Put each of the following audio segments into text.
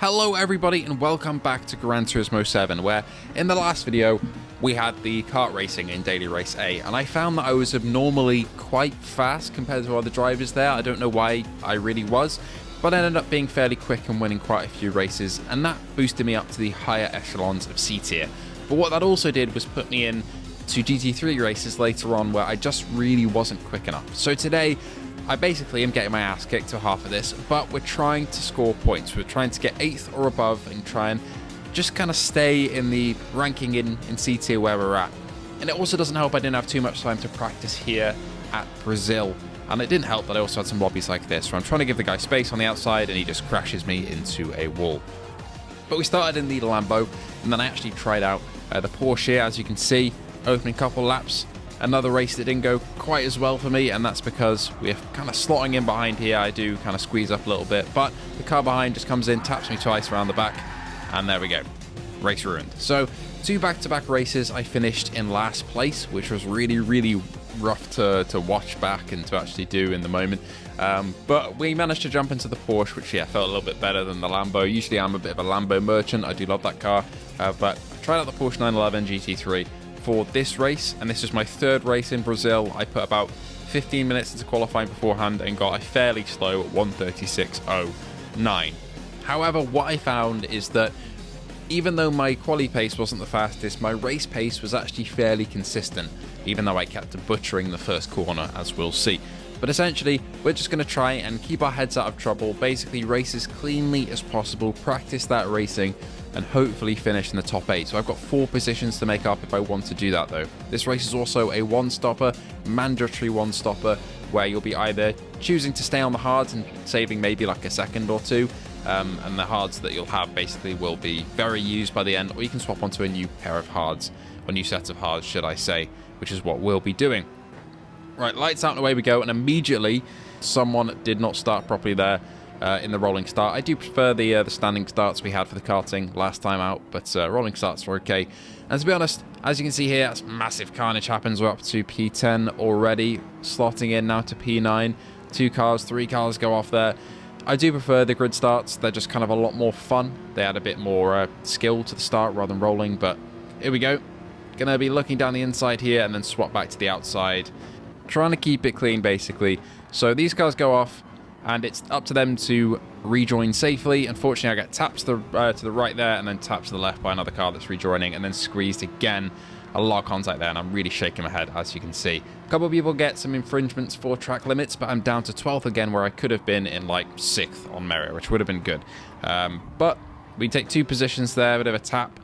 Hello everybody and welcome back to Gran Turismo 7, where in the last video we had the kart racing in Daily Race A, and I found that I was abnormally quite fast compared to other drivers there. I don't know why I really was, but I ended up being fairly quick and winning quite a few races, and that boosted me up to the higher echelons of C tier. But what that also did was put me in to GT3 races later on where I just really wasn't quick enough. So today I basically am getting my ass kicked to half of this, but we're trying to score points. We're trying to get 8th or above and try and just kind of stay in the ranking in C tier where we're at. And it also doesn't help I didn't have too much time to practice here at Brazil. And it didn't help that I also had some lobbies like this, where I'm trying to give the guy space on the outside and he just crashes me into a wall. But we started in the Lambo, and then I actually tried out the Porsche here, as you can see, opening a couple laps. Another race that didn't go quite as well for me, and that's because we're kind of slotting in behind here. I do kind of squeeze up a little bit, but the car behind just comes in, taps me twice around the back, and there we go. Race ruined. So, 2 back-to-back races, I finished in last place, which was really rough to watch back and to actually do in the moment. But we managed to jump into the Porsche, which, yeah, felt a little bit better than the Lambo. Usually I'm a bit of a Lambo merchant. I do love that car, but I tried out the Porsche 911 GT3 for this race, and this is my 3rd race in Brazil. I put about 15 minutes into qualifying beforehand and got a fairly slow 1:36.09. However, what I found is that even though my quali pace wasn't the fastest, my race pace was actually fairly consistent, even though I kept butchering the first corner, as we'll see. But essentially, we're just going to try and keep our heads out of trouble, basically race as cleanly as possible, practice that racing, and hopefully finish in the top 8. So I've got 4 positions to make up if I want to do that though. This race is also a one-stopper, mandatory one-stopper, where you'll be either choosing to stay on the hards and saving maybe like a second or two, and the hards that you'll have basically will be very used by the end, or you can swap onto a new pair of hards, or new set of hards should I say, which is what we'll be doing. Right, lights out and away we go, and immediately someone did not start properly there in the rolling start. I do prefer the standing starts we had for the karting last time out, but rolling starts were okay. And to be honest, as you can see here, that's massive carnage happens. We're up to P10 already, slotting in now to P9. 2 cars, 3 cars go off there. I do prefer the grid starts. They're just kind of a lot more fun. They add a bit more skill to the start rather than rolling, but here we go. Gonna be looking down the inside here and then swap back to the outside. Trying to keep it clean, basically. So these cars go off, and it's up to them to rejoin safely. Unfortunately, I get tapped to the right there, and then tapped to the left by another car that's rejoining, and then squeezed again. A lot of contact there, and I'm really shaking my head, as you can see. A couple of people get some infringements for track limits, but I'm down to 12th again, where I could have been in like 6th on merit, which would have been good. But we take 2 positions there, a bit of a tap.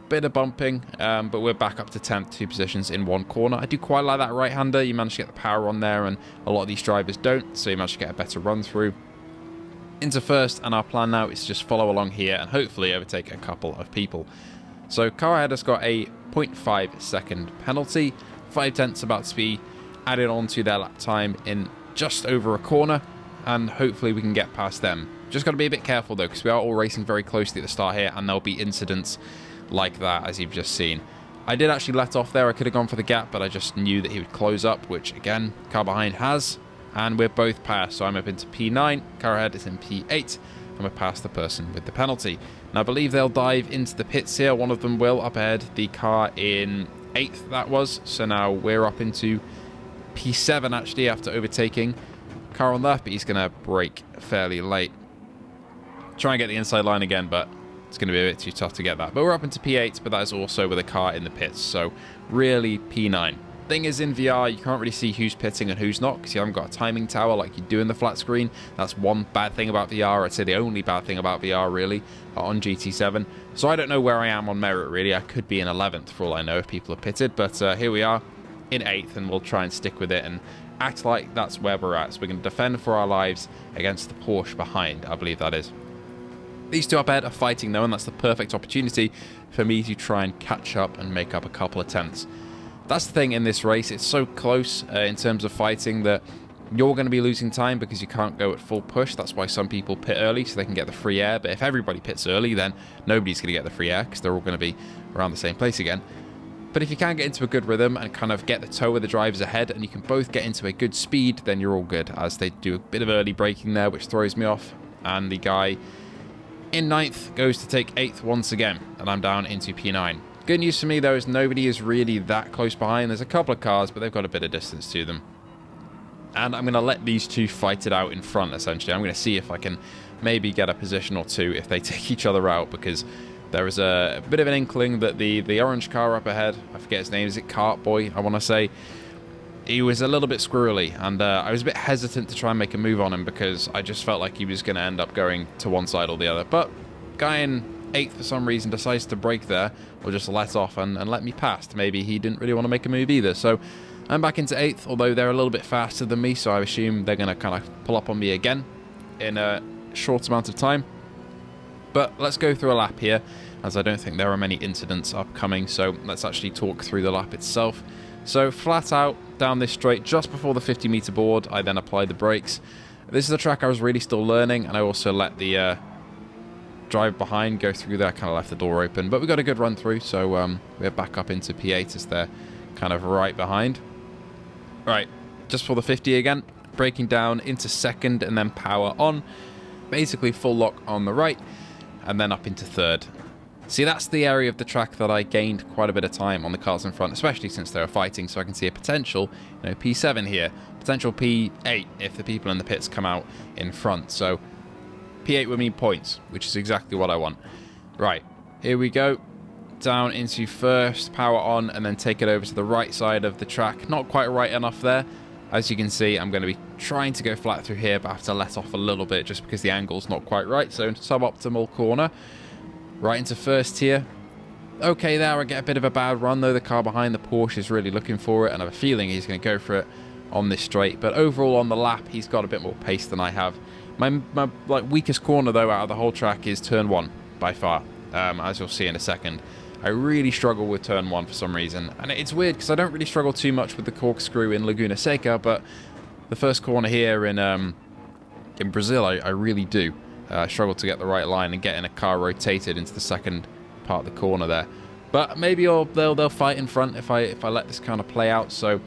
Bit of bumping, but we're back up to 10th, 2 positions in 1 corner. I do quite like that right-hander. You manage to get the power on there, and a lot of these drivers don't, so you manage to get a better run through. Into 1st, and our plan now is to just follow along here and hopefully overtake a couple of people. So car ahead has got a 0.5 second penalty, 5 tenths about to be added on to their lap time in just over a corner, and hopefully we can get past them. Just got to be a bit careful though, because we are all racing very closely at the start here, and there'll be incidents like that, as you've just seen. I did actually let off there. I could have gone for the gap, but I just knew that he would close up, which again, car behind has, and we're both passed. So I'm up into P9, car ahead is in P8, and we're past the person with the penalty. Now I believe they'll dive into the pits here. One of them will up ahead, the car in 8th that was. So now we're up into P7 actually after overtaking. Car on left, but he's going to brake fairly late. Try and get the inside line again, but it's going to be a bit too tough to get that. But we're up into P8, but that is also with a car in the pits. So really P9. Thing is, in VR, you can't really see who's pitting and who's not, because you haven't got a timing tower like you do in the flat screen. That's one bad thing about VR. I'd say the only bad thing about VR, really, on GT7. So I don't know where I am on merit, really. I could be in 11th, for all I know, if people are pitted. But here we are in 8th, and we'll try and stick with it and act like that's where we're at. So we're going to defend for our lives against the Porsche behind, I believe that is. These 2 up ahead are fighting though, and that's the perfect opportunity for me to try and catch up and make up a couple of tenths. That's the thing in this race, it's so close in terms of fighting that you're going to be losing time because you can't go at full push. That's why some people pit early so they can get the free air, but if everybody pits early, then nobody's going to get the free air because they're all going to be around the same place again. But if you can get into a good rhythm and kind of get the toe of the drivers ahead, and you can both get into a good speed, then you're all good, as they do a bit of early braking there, which throws me off, and the guy In 9th goes to take 8th once again, and I'm down into P9. Good news for me though is nobody is really that close behind. There's a couple of cars, but they've got a bit of distance to them. And I'm going to let these two fight it out in front, essentially. I'm going to see if I can maybe get a position or two if they take each other out, because there is a bit of an inkling that the orange car up ahead, I forget his name, is it Kart Boy, I want to say, he was a little bit squirrely, and I was a bit hesitant to try and make a move on him because I just felt like he was going to end up going to one side or the other. But guy in 8th for some reason decides to brake there, or just let off and let me past. Maybe he didn't really want to make a move either. So I'm back into 8th, although they're a little bit faster than me, so I assume they're going to kind of pull up on me again in a short amount of time. But let's go through a lap here, as I don't think there are many incidents upcoming, so let's actually talk through the lap itself. So flat out down this straight just before the 50-meter board, I then apply the brakes. This is a track I was really still learning, and I also let the drive behind go through there. I kind of left the door open, but we got a good run through, so we're back up into P8 as they're kind of right behind. Right, just for the 50 again, braking down into 2nd and then power on, basically full lock on the right, and then up into 3rd. See, that's the area of the track that I gained quite a bit of time on the cars in front, especially since they were fighting, so I can see a potential, P7 here, potential P8 if the people in the pits come out in front. So P8 would mean points, which is exactly what I want. Right, here we go. Down into 1st, power on, and then take it over to the right side of the track. Not quite right enough there. As you can see, I'm going to be trying to go flat through here, but I have to let off a little bit just because the angle's not quite right. So suboptimal corner. Right into 1st here. Okay, there I get a bit of a bad run, though. The car behind the Porsche is really looking for it, and I have a feeling he's going to go for it on this straight. But overall on the lap, he's got a bit more pace than I have. My weakest corner, though, out of the whole track is turn 1, by far, as you'll see in a second. I really struggle with turn 1 for some reason. And it's weird, because I don't really struggle too much with the corkscrew in Laguna Seca, but the first corner here in Brazil, I really do. I struggle to get the right line and getting a car rotated into the second part of the corner there. But maybe they'll fight in front if I let this kind of play out. So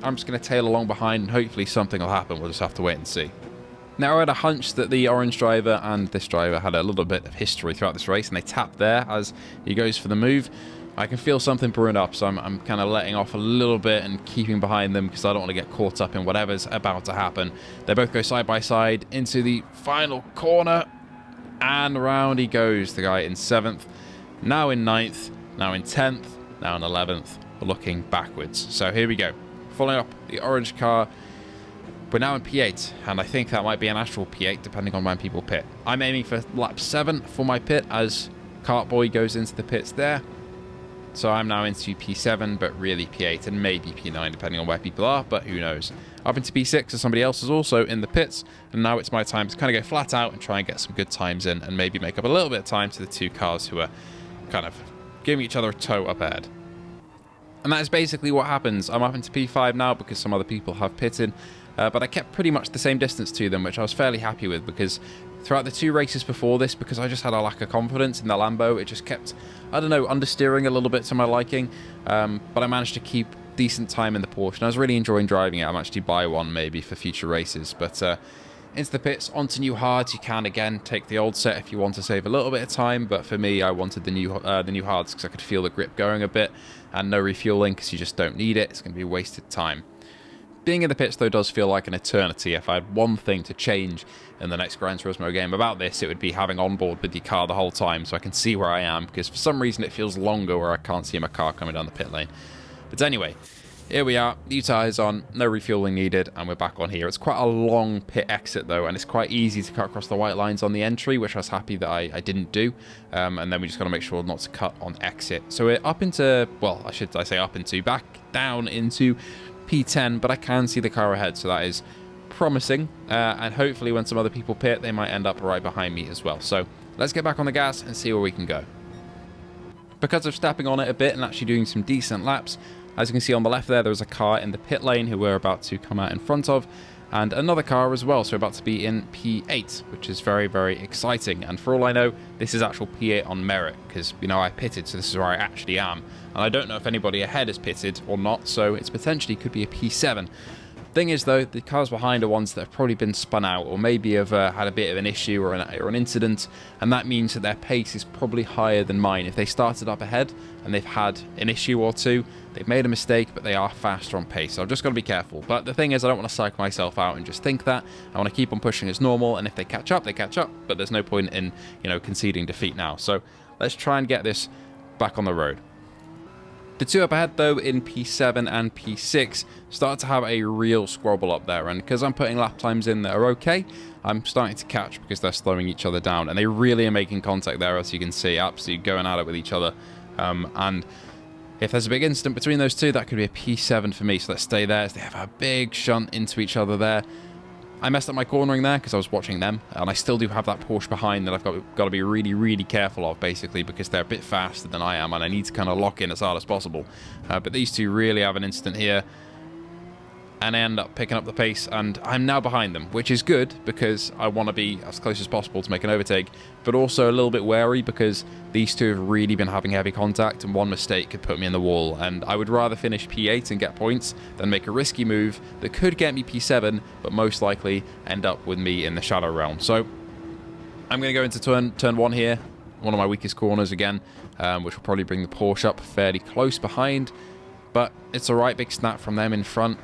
I'm just going to tail along behind, and hopefully something will happen. We'll just have to wait and see. Now, I had a hunch that the orange driver and this driver had a little bit of history throughout this race, and they tapped there as he goes for the move. I can feel something brewing up, so I'm kind of letting off a little bit and keeping behind them because I don't want to get caught up in whatever's about to happen. They both go side by side into the final corner, and round he goes, the guy in 7th, now in 9th, now in 10th, now in 11th, looking backwards. So here we go, following up the orange car. We're now in P8, and I think that might be an actual P8 depending on when people pit. I'm aiming for lap 7 for my pit as Kart Boy goes into the pits there. So I'm now into P7, but really P8 and maybe P9 depending on where people are, but who knows. Up into P6 as somebody else is also in the pits, and now it's my time to kind of go flat out and try and get some good times in and maybe make up a little bit of time to the two cars who are kind of giving each other a tow up ahead. And that is basically what happens. I'm up into P5 now because some other people have pitted. But I kept pretty much the same distance to them, which I was fairly happy with, because throughout the 2 races before this, because I just had a lack of confidence in the Lambo, it just kept, I don't know, understeering a little bit to my liking. But I managed to keep decent time in the Porsche, and I was really enjoying driving it. I might actually buy one maybe for future races. But into the pits, onto new hards. You can, again, take the old set if you want to save a little bit of time, but for me, I wanted the new hards because I could feel the grip going a bit, and no refueling because you just don't need it. It's going to be wasted time. Being in the pits, though, does feel like an eternity. If I had one thing to change in the next Gran Turismo game about this, it would be having on board with your car the whole time so I can see where I am, because for some reason it feels longer where I can't see my car coming down the pit lane. But anyway, here we are, new tyres on, no refueling needed, and we're back on here. It's quite a long pit exit, though, and it's quite easy to cut across the white lines on the entry, which I was happy that I didn't do. And then we just got to make sure not to cut on exit. So we're up into, well, I say up into, back down into P10, but I can see the car ahead, so that is promising. And hopefully when some other people pit, they might end up right behind me as well. So let's get back on the gas and see where we can go. Because of stepping on it a bit and actually doing some decent laps, as you can see on the left there was a car in the pit lane who we're about to come out in front of, and another car as well, so we're about to be in P8, which is very, very exciting. And for all I know, this is actual P8 on merit, because, you know, I pitted, so this is where I actually am. And I don't know if anybody ahead has pitted or not, so it's potentially could be a P7. Thing is, though, the cars behind are ones that have probably been spun out or maybe have had a bit of an issue or an incident, and that means that their pace is probably higher than mine. If they started up ahead and they've had an issue or two, they've made a mistake, but they are faster on pace, so I've just got to be careful. But the thing is, I don't want to psych myself out and just think that. I want to keep on pushing as normal, and if they catch up, they catch up, but there's no point in, conceding defeat now. So let's try and get this back on the road. The two up ahead, though, in P7 and P6, start to have a real squabble up there, and because I'm putting lap times in that are okay, I'm starting to catch because they're slowing each other down, and they really are making contact there, as you can see, absolutely going at it with each other. And if there's a big incident between those two, that could be a P7 for me, so let's stay there as they have a big shunt into each other there. I messed up my cornering there because I was watching them, and I still do have that Porsche behind that I've got to be really, really careful of, basically, because they're a bit faster than I am, and I need to kind of lock in as hard as possible. But these two really have an incident here, and I end up picking up the pace, and I'm now behind them, which is good because I want to be as close as possible to make an overtake, but also a little bit wary because these two have really been having heavy contact, and one mistake could put me in the wall, and I would rather finish P8 and get points than make a risky move that could get me P7, but most likely end up with me in the shadow realm. So I'm going to go into turn one here, one of my weakest corners again, which will probably bring the Porsche up fairly close behind, but it's a right big snap from them in front,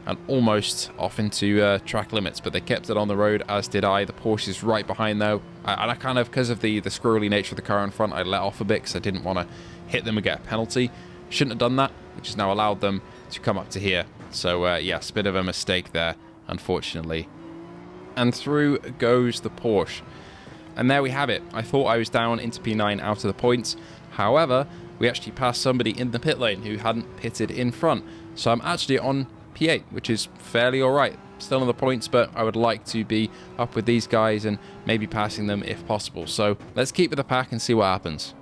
and almost off into track limits, but they kept it on the road, as did I. The Porsche is right behind, though, and I kind of, because of the squirrely nature of the car in front, I let off a bit because I didn't want to hit them and get a penalty. Shouldn't have done that, which has now allowed them to come up to here. So, yes, a bit of a mistake there, unfortunately. And through goes the Porsche. And there we have it. I thought I was down into P9 out of the points. However, we actually passed somebody in the pit lane who hadn't pitted in front. So I'm actually on P8, which is fairly alright. Still on the points, but I would like to be up with these guys and maybe passing them if possible. So let's keep with the pack and see what happens.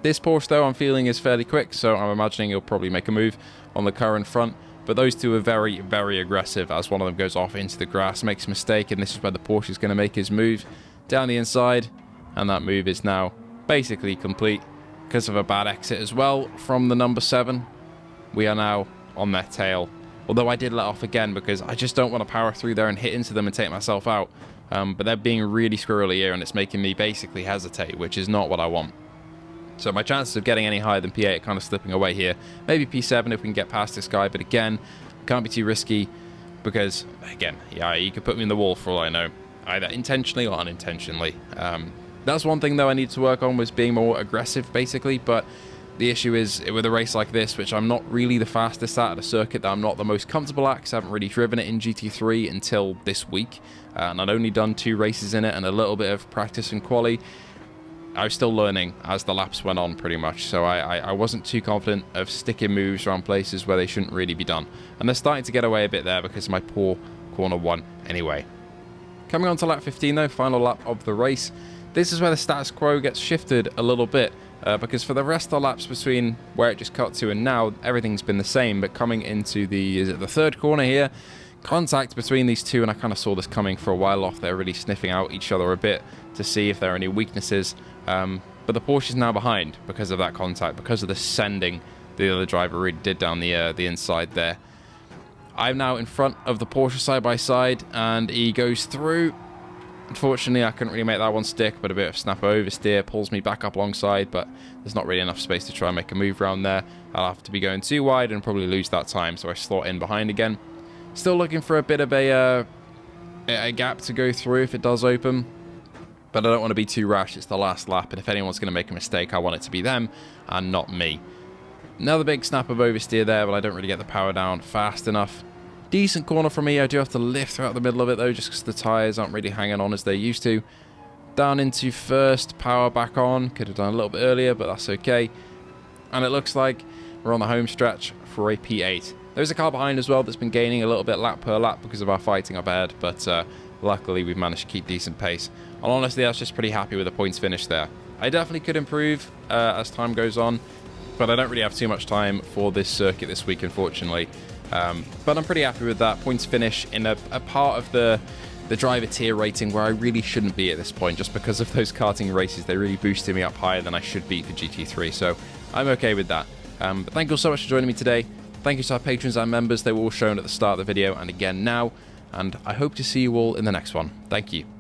This Porsche, though, I'm feeling is fairly quick, so I'm imagining he'll probably make a move on the car in front. But those two are very, very aggressive, as one of them goes off into the grass, makes a mistake, and this is where the Porsche is going to make his move down the inside, and that move is now basically complete because of a bad exit as well from the number 7. We are now on their tail, although I did let off again because I just don't want to power through there and hit into them and take myself out, but they're being really squirrely here, and it's making me basically hesitate, which is not what I want. So my chances of getting any higher than P8 are kind of slipping away here. Maybe P7 if we can get past this guy, but again, can't be too risky because, again, yeah, he could put me in the wall for all I know, either intentionally or unintentionally. That's one thing, though, I need to work on, was being more aggressive, basically, but the issue is, with a race like this, which I'm not really the fastest at a circuit that I'm not the most comfortable at, because I haven't really driven it in GT3 until this week, and I'd only done 2 races in it and a little bit of practice and quali. I was still learning as the laps went on, pretty much, so I wasn't too confident of sticking moves around places where they shouldn't really be done. And they're starting to get away a bit there because of my poor corner 1 anyway. Coming on to lap 15, though, final lap of the race. This is where the status quo gets shifted a little bit, because for the rest of the laps between where it just cut to and now, everything's been the same, but coming into the 3rd corner here, contact between these two, and I kind of saw this coming for a while off. They're really sniffing out each other a bit to see if there are any weaknesses, but the Porsche is now behind because of that contact, because of the sending the other driver really did down the inside there. I'm now in front of the Porsche side by side, and he goes through. Unfortunately, I couldn't really make that one stick, but a bit of snap oversteer pulls me back up alongside, but there's not really enough space to try and make a move around there. I'll have to be going too wide and probably lose that time, so I slot in behind again. Still looking for a bit of a gap to go through if it does open, but I don't want to be too rash. It's the last lap, and if anyone's going to make a mistake, I want it to be them and not me. Another big snap of oversteer there, but I don't really get the power down fast enough. Decent corner from me. I do have to lift throughout the middle of it, though, just because the tyres aren't really hanging on as they used to. Down into first, power back on. Could have done a little bit earlier, but that's okay. And it looks like we're on the home stretch for a P8. There's a car behind as well that's been gaining a little bit lap per lap because of our fighting up ahead, but luckily we've managed to keep decent pace. And honestly, I was just pretty happy with the points finish there. I definitely could improve as time goes on, but I don't really have too much time for this circuit this week, unfortunately. But I'm pretty happy with that points finish in a part of the driver tier rating where I really shouldn't be at this point, just because of those karting races. They really boosted me up higher than I should be for GT3, so I'm okay with that. But thank you all so much for joining me today. Thank you to our patrons and members. They were all shown at the start of the video and again now, and I hope to see you all in the next one. Thank you.